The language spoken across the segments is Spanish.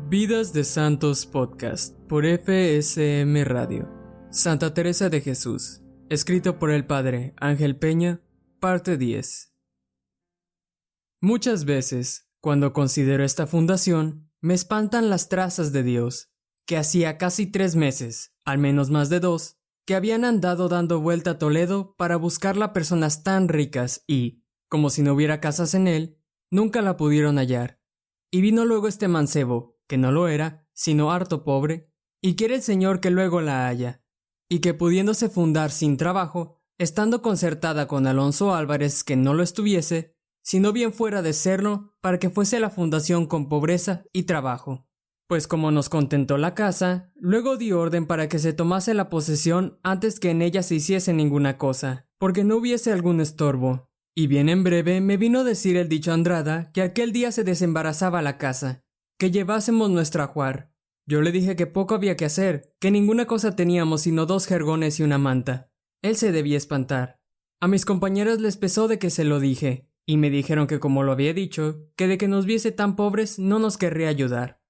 Vidas de Santos Podcast por FSM Radio. Santa Teresa de Jesús. Escrito por el Padre Ángel Peña. Parte 10. Muchas veces, cuando considero esta fundación, me espantan las trazas de Dios, que hacía casi 3 meses, al menos más de 2, que habían andado dando vuelta a Toledo para buscarla personas tan ricas y, como si no hubiera casas en él, nunca la pudieron hallar. Y vino luego este mancebo, que no lo era, sino harto pobre, y quiere el Señor que luego la haya, y que pudiéndose fundar sin trabajo, estando concertada con Alonso Álvarez que no lo estuviese, sino bien fuera de serlo, para que fuese la fundación con pobreza y trabajo. Pues como nos contentó la casa, luego dio orden para que se tomase la posesión antes que en ella se hiciese ninguna cosa, porque no hubiese algún estorbo. Y bien en breve me vino a decir el dicho Andrada que aquel día se desembarazaba la casa, que llevásemos nuestro ajuar. Yo le dije que poco había que hacer, que ninguna cosa teníamos sino 2 jergones y una manta. Él se debía espantar. A mis compañeras les pesó de que se lo dije, y me dijeron que como lo había dicho, que de que nos viese tan pobres no nos querría ayudar.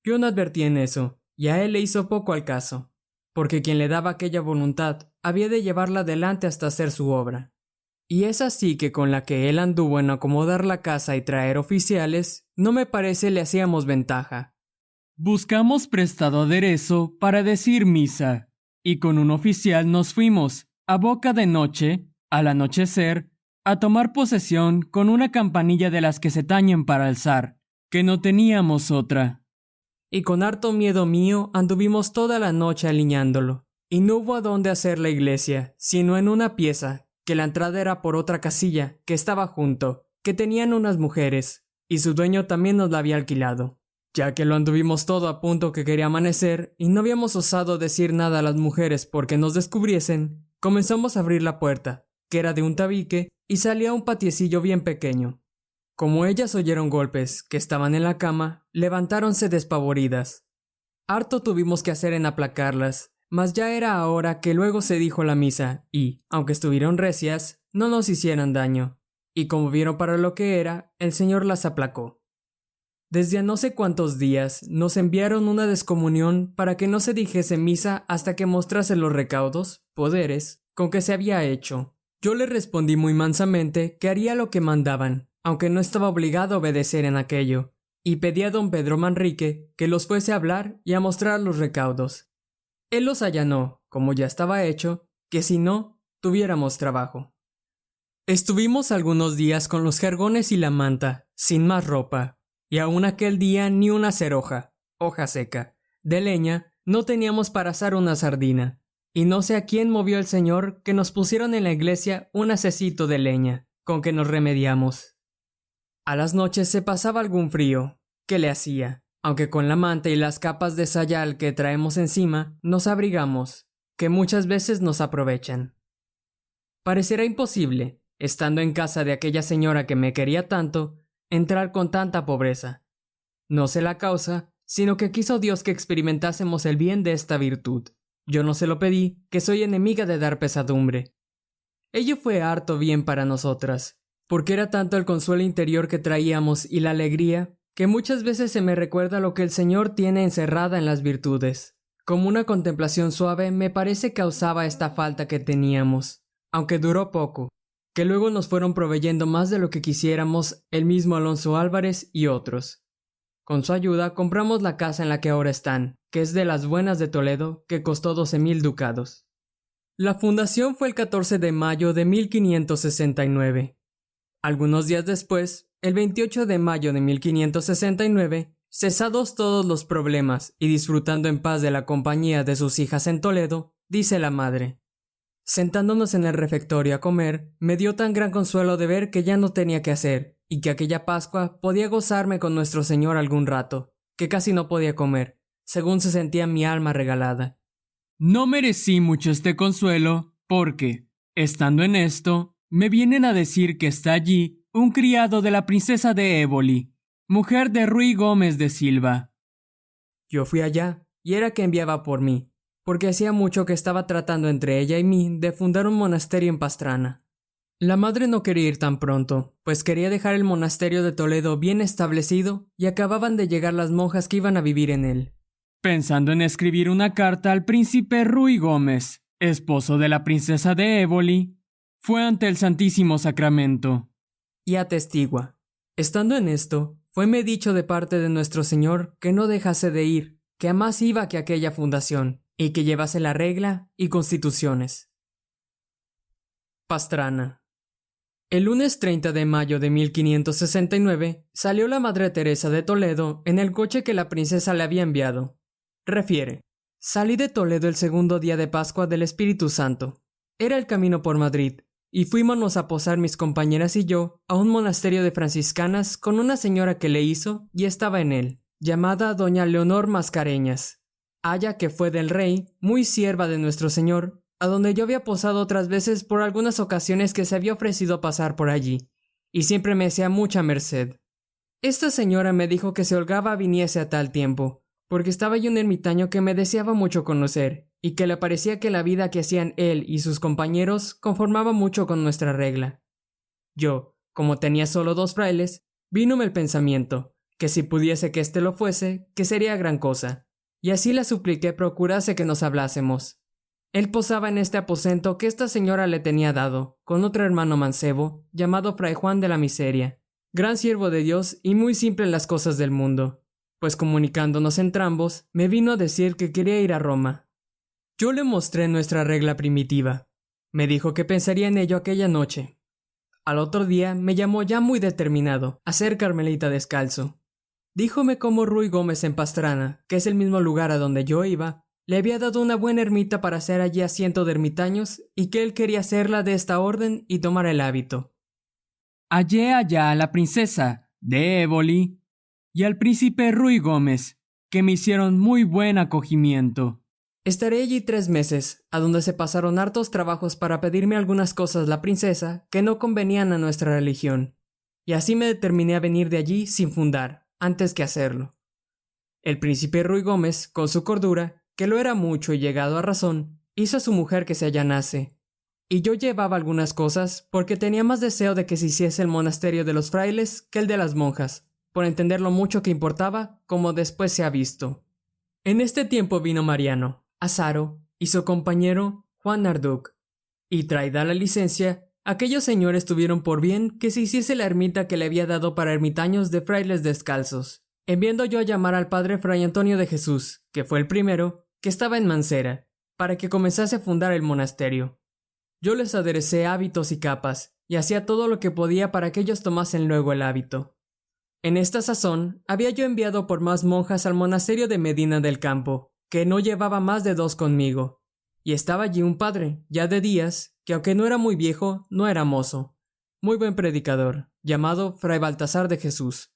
Yo no advertí en eso, y a él le hizo poco al caso, porque quien le daba aquella voluntad había de llevarla adelante hasta hacer su obra. Y es así que con la que él anduvo en acomodar la casa y traer oficiales, no me parece le hacíamos ventaja. Buscamos prestado aderezo para decir misa, y con un oficial nos fuimos, a boca de noche, al anochecer, a tomar posesión con una campanilla de las que se tañen para alzar, que no teníamos otra. Y con harto miedo mío anduvimos toda la noche aliñándolo, y no hubo a dónde hacer la iglesia, sino en una pieza, que la entrada era por otra casilla, que estaba junto, que tenían unas mujeres, y su dueño también nos la había alquilado. Ya que lo anduvimos todo a punto que quería amanecer, y no habíamos osado decir nada a las mujeres porque nos descubriesen, comenzamos a abrir la puerta, que era de un tabique, y salía un patiecillo bien pequeño. Como ellas oyeron golpes, que estaban en la cama, levantáronse despavoridas. Harto tuvimos que hacer en aplacarlas, mas ya era ahora que luego se dijo la misa y, aunque estuvieron recias, no nos hicieran daño, y como vieron para lo que era, el Señor las aplacó. Desde a no sé cuántos días nos enviaron una descomunión para que no se dijese misa hasta que mostrase los recaudos, poderes, con que se había hecho. Yo le respondí muy mansamente que haría lo que mandaban, aunque no estaba obligado a obedecer en aquello, y pedí a don Pedro Manrique que los fuese a hablar y a mostrar los recaudos. Él los allanó, como ya estaba hecho, que si no, tuviéramos trabajo. Estuvimos algunos días con los jergones y la manta, sin más ropa, y aún aquel día ni una ceroja, hoja seca, de leña, no teníamos para asar una sardina, y no sé a quién movió el Señor que nos pusieron en la iglesia un hacecito de leña, con que nos remediamos. A las noches se pasaba algún frío, que le hacía, aunque con la manta y las capas de sayal que traemos encima nos abrigamos, que muchas veces nos aprovechan. Parecerá imposible, estando en casa de aquella señora que me quería tanto, entrar con tanta pobreza. No sé la causa, sino que quiso Dios que experimentásemos el bien de esta virtud. Yo no se lo pedí, que soy enemiga de dar pesadumbre. Ello fue harto bien para nosotras, porque era tanto el consuelo interior que traíamos y la alegría, que muchas veces se me recuerda lo que el Señor tiene encerrada en las virtudes. Como una contemplación suave me parece causaba esta falta que teníamos, aunque duró poco, que luego nos fueron proveyendo más de lo que quisiéramos el mismo Alonso Álvarez y otros. Con su ayuda compramos la casa en la que ahora están, que es de las buenas de Toledo, que costó 12,000 ducados. La fundación fue el 14 de mayo de 1569. Algunos días después, el 28 de mayo de 1569, cesados todos los problemas y disfrutando en paz de la compañía de sus hijas en Toledo, dice la madre: sentándonos en el refectorio a comer, me dio tan gran consuelo de ver que ya no tenía que hacer, y que aquella Pascua podía gozarme con nuestro Señor algún rato, que casi no podía comer, según se sentía mi alma regalada. No merecí mucho este consuelo, porque, estando en esto, me vienen a decir que está allí un criado de la princesa de Éboli, mujer de Ruy Gómez de Silva. Yo fui allá, y era que enviaba por mí, porque hacía mucho que estaba tratando entre ella y mí de fundar un monasterio en Pastrana. La madre no quería ir tan pronto, pues quería dejar el monasterio de Toledo bien establecido y acababan de llegar las monjas que iban a vivir en él. Pensando en escribir una carta al príncipe Ruy Gómez, esposo de la princesa de Éboli, fue ante el Santísimo Sacramento. Y atestigua. Estando en esto, fueme dicho de parte de nuestro Señor que no dejase de ir, que a más iba que aquella fundación, y que llevase la regla y constituciones. Pastrana. El lunes 30 de mayo de 1569 salió la Madre Teresa de Toledo en el coche que la princesa le había enviado. Refiere: salí de Toledo el segundo día de Pascua del Espíritu Santo. Era el camino por Madrid, y fuímonos a posar mis compañeras y yo a un monasterio de franciscanas con una señora que le hizo y estaba en él, llamada doña Leonor Mascareñas, aya que fue del rey, muy sierva de nuestro Señor, a donde yo había posado otras veces por algunas ocasiones que se había ofrecido pasar por allí, y siempre me hacía mucha merced. Esta señora me dijo que se holgaba viniese a tal tiempo, porque estaba allí un ermitaño que me deseaba mucho conocer, y que le parecía que la vida que hacían él y sus compañeros conformaba mucho con nuestra regla. Yo, como tenía solo 2 frailes, vínome el pensamiento, que si pudiese que éste lo fuese, que sería gran cosa, y así la supliqué procurase que nos hablásemos. Él posaba en este aposento que esta señora le tenía dado, con otro hermano mancebo, llamado Fray Juan de la Miseria, gran siervo de Dios y muy simple en las cosas del mundo, pues comunicándonos entrambos, me vino a decir que quería ir a Roma. Yo le mostré nuestra regla primitiva. Me dijo que pensaría en ello aquella noche. Al otro día me llamó ya muy determinado a ser carmelita descalzo. Díjome cómo Ruy Gómez en Pastrana, que es el mismo lugar a donde yo iba, le había dado una buena ermita para hacer allí asiento de ermitaños y que él quería hacerla de esta orden y tomar el hábito. Hallé allá a la princesa de Éboli y al príncipe Ruy Gómez, que me hicieron muy buen acogimiento. Estaré allí 3 meses, a donde se pasaron hartos trabajos para pedirme algunas cosas la princesa que no convenían a nuestra religión, y así me determiné a venir de allí sin fundar, antes que hacerlo. El príncipe Ruy Gómez, con su cordura, que lo era mucho y llegado a razón, hizo a su mujer que se allanase, y yo llevaba algunas cosas porque tenía más deseo de que se hiciese el monasterio de los frailes que el de las monjas, por entender lo mucho que importaba, como después se ha visto. En este tiempo vino Mariano, Azaro y su compañero Juan Narduc, y traída la licencia, aquellos señores tuvieron por bien que se hiciese la ermita que le había dado para ermitaños de frailes descalzos, enviando yo a llamar al padre Fray Antonio de Jesús, que fue el primero, que estaba en Mansera, para que comenzase a fundar el monasterio. Yo les aderecé hábitos y capas, y hacía todo lo que podía para que ellos tomasen luego el hábito. En esta sazón, había yo enviado por más monjas al monasterio de Medina del Campo, que no llevaba más de 2 conmigo, y estaba allí un padre, ya de días, que aunque no era muy viejo, no era mozo, muy buen predicador, llamado Fray Baltasar de Jesús.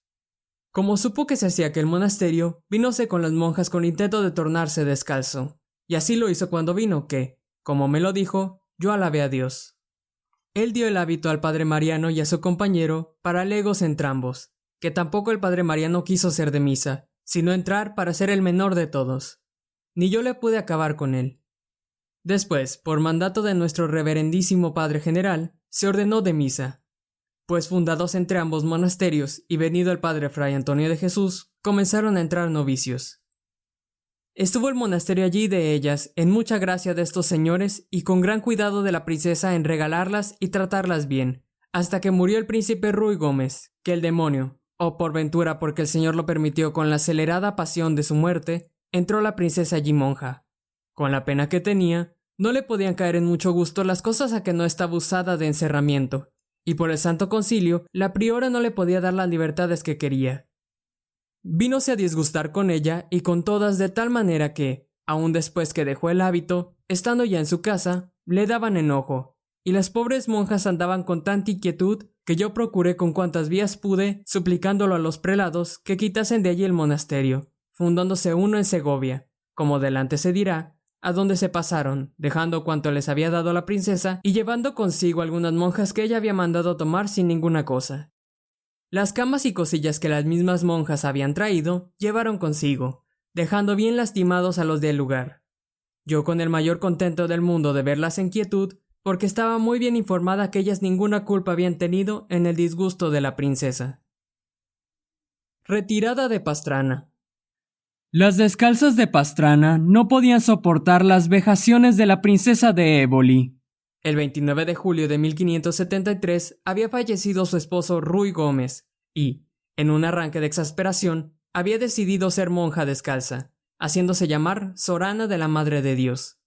Como supo que se hacía aquel monasterio, vínose con las monjas con intento de tornarse descalzo, y así lo hizo cuando vino, que, como me lo dijo, yo alabé a Dios. Él dio el hábito al padre Mariano y a su compañero para legos entrambos, que tampoco el padre Mariano quiso ser de misa, sino entrar para ser el menor de todos. Ni yo le pude acabar con él. Después, por mandato de nuestro reverendísimo padre general, se ordenó de misa, pues fundados entre ambos monasterios y venido el padre Fray Antonio de Jesús, comenzaron a entrar novicios. Estuvo el monasterio allí de ellas en mucha gracia de estos señores y con gran cuidado de la princesa en regalarlas y tratarlas bien, hasta que murió el príncipe Ruy Gómez, que el demonio, o por ventura porque el Señor lo permitió con la acelerada pasión de su muerte, entró la princesa allí monja. Con la pena que tenía, no le podían caer en mucho gusto las cosas a que no estaba usada de encerramiento, y por el Santo Concilio, la priora no le podía dar las libertades que quería. Vínose a disgustar con ella y con todas de tal manera que, aun después que dejó el hábito, estando ya en su casa, le daban enojo, y las pobres monjas andaban con tanta inquietud que yo procuré con cuantas vías pude, suplicándolo a los prelados que quitasen de allí el monasterio, fundándose uno en Segovia, como delante se dirá, a donde se pasaron, dejando cuanto les había dado la princesa y llevando consigo algunas monjas que ella había mandado tomar sin ninguna cosa. Las camas y cosillas que las mismas monjas habían traído, llevaron consigo, dejando bien lastimados a los del lugar. Yo, con el mayor contento del mundo de verlas en quietud, porque estaba muy bien informada que ellas ninguna culpa habían tenido en el disgusto de la princesa. Retirada de Pastrana. Las descalzas de Pastrana no podían soportar las vejaciones de la princesa de Éboli. El 29 de julio de 1573 había fallecido su esposo Ruy Gómez y, en un arranque de exasperación, había decidido ser monja descalza, haciéndose llamar Sorana de la Madre de Dios.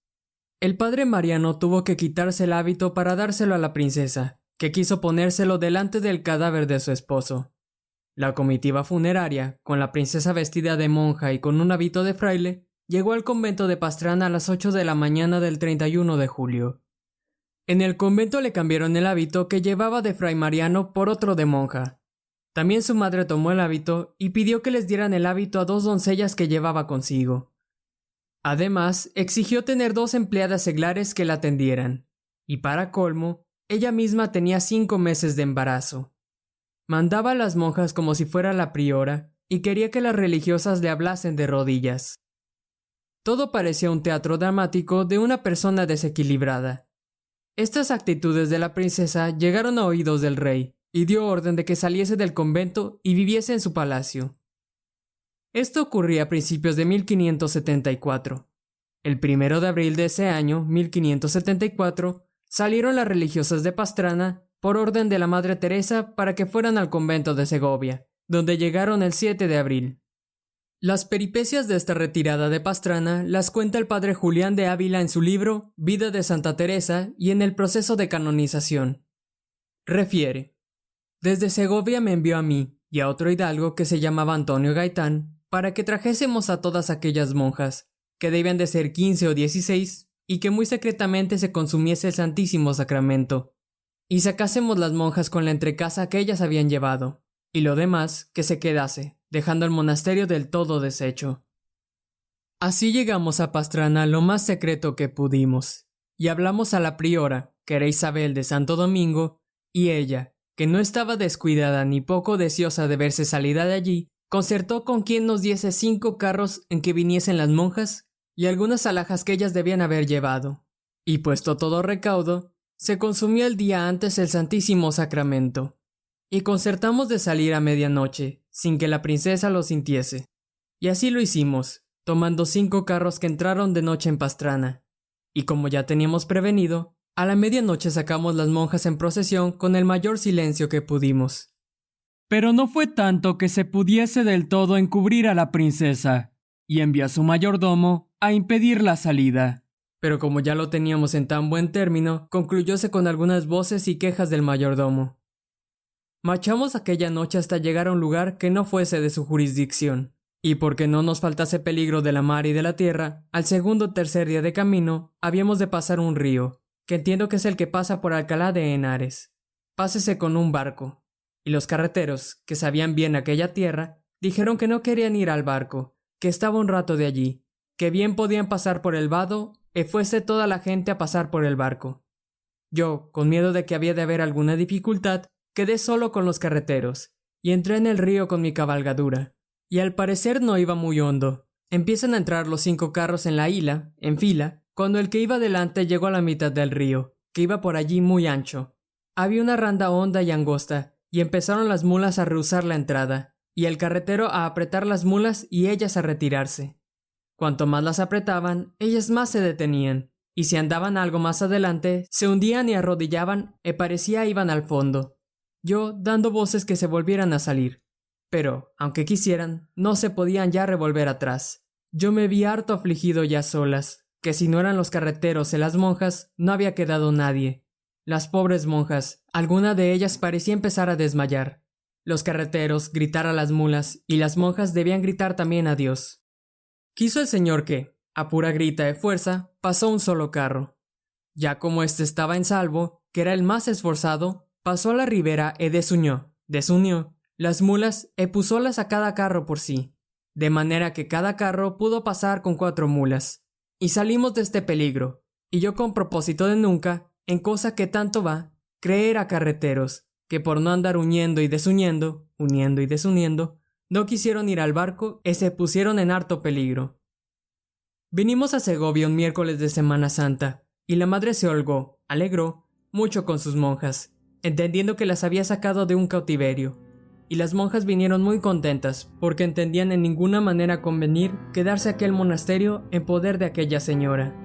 El padre Mariano tuvo que quitarse el hábito para dárselo a la princesa, que quiso ponérselo delante del cadáver de su esposo. La comitiva funeraria, con la princesa vestida de monja y con un hábito de fraile, llegó al convento de Pastrana a las 8 de la mañana del 31 de julio. En el convento le cambiaron el hábito que llevaba de fray Mariano por otro de monja. También su madre tomó el hábito y pidió que les dieran el hábito a 2 doncellas que llevaba consigo. Además, exigió tener 2 empleadas seglares que la atendieran, y para colmo, ella misma tenía 5 meses de embarazo. Mandaba a las monjas como si fuera la priora y quería que las religiosas le hablasen de rodillas. Todo parecía un teatro dramático de una persona desequilibrada. Estas actitudes de la princesa llegaron a oídos del rey y dio orden de que saliese del convento y viviese en su palacio. Esto ocurría a principios de 1574. El 1 de abril de ese año, 1574, salieron las religiosas de Pastrana por orden de la Madre Teresa para que fueran al convento de Segovia, donde llegaron el 7 de abril. Las peripecias de esta retirada de Pastrana las cuenta el padre Julián de Ávila en su libro Vida de Santa Teresa y en el proceso de canonización. Refiere: desde Segovia me envió a mí y a otro hidalgo que se llamaba Antonio Gaitán para que trajésemos a todas aquellas monjas, que debían de ser 15 o 16, y que muy secretamente se consumiese el Santísimo Sacramento, y sacásemos las monjas con la entrecasa que ellas habían llevado, y lo demás que se quedase, dejando el monasterio del todo deshecho. Así llegamos a Pastrana lo más secreto que pudimos, y hablamos a la priora, que era Isabel de Santo Domingo, y ella, que no estaba descuidada ni poco deseosa de verse salida de allí, concertó con quien nos diese 5 carros en que viniesen las monjas y algunas alhajas que ellas debían haber llevado, y puesto todo recaudo, se consumió el día antes el Santísimo Sacramento, y concertamos de salir a medianoche, sin que la princesa lo sintiese, y así lo hicimos, tomando 5 carros que entraron de noche en Pastrana, y como ya teníamos prevenido, a la medianoche sacamos las monjas en procesión con el mayor silencio que pudimos. Pero no fue tanto que se pudiese del todo encubrir a la princesa, y envió a su mayordomo a impedir la salida. Pero como ya lo teníamos en tan buen término, concluyóse con algunas voces y quejas del mayordomo. Marchamos aquella noche hasta llegar a un lugar que no fuese de su jurisdicción, y porque no nos faltase peligro de la mar y de la tierra, al 2.o 3.er día de camino habíamos de pasar un río, que entiendo que es el que pasa por Alcalá de Henares. Pásese con un barco. Y los carreteros, que sabían bien aquella tierra, dijeron que no querían ir al barco, que estaba un rato de allí, que bien podían pasar por el vado e fuese toda la gente a pasar por el barco. Yo, con miedo de que había de haber alguna dificultad, quedé solo con los carreteros, y entré en el río con mi cabalgadura, y al parecer no iba muy hondo. Empiezan a entrar los 5 carros en la hila, en fila, cuando el que iba delante llegó a la mitad del río, que iba por allí muy ancho. Había una randa honda y angosta, y empezaron las mulas a rehusar la entrada, y el carretero a apretar las mulas y ellas a retirarse. Cuanto más las apretaban, ellas más se detenían, y si andaban algo más adelante, se hundían y arrodillaban e parecía iban al fondo. Yo dando voces que se volvieran a salir, pero, aunque quisieran, no se podían ya revolver atrás. Yo me vi harto afligido ya solas, que si no eran los carreteros y las monjas, no había quedado nadie. Las pobres monjas, alguna de ellas parecía empezar a desmayar. Los carreteros gritar a las mulas y las monjas debían gritar también a Dios. Quiso el Señor que, a pura grita de fuerza, pasó un solo carro. Ya como éste estaba en salvo, que era el más esforzado, pasó a la ribera e desunió las mulas e pusólas a cada carro por sí, de manera que cada carro pudo pasar con 4 mulas. Y salimos de este peligro, y yo con propósito de nunca, en cosa que tanto va, creer a carreteros, que por no andar uniendo y desuniendo, no quisieron ir al barco y se pusieron en harto peligro. Vinimos a Segovia un miércoles de Semana Santa, y la madre se holgó, alegró mucho con sus monjas, entendiendo que las había sacado de un cautiverio, y las monjas vinieron muy contentas porque entendían en ninguna manera convenir quedarse aquel monasterio en poder de aquella señora.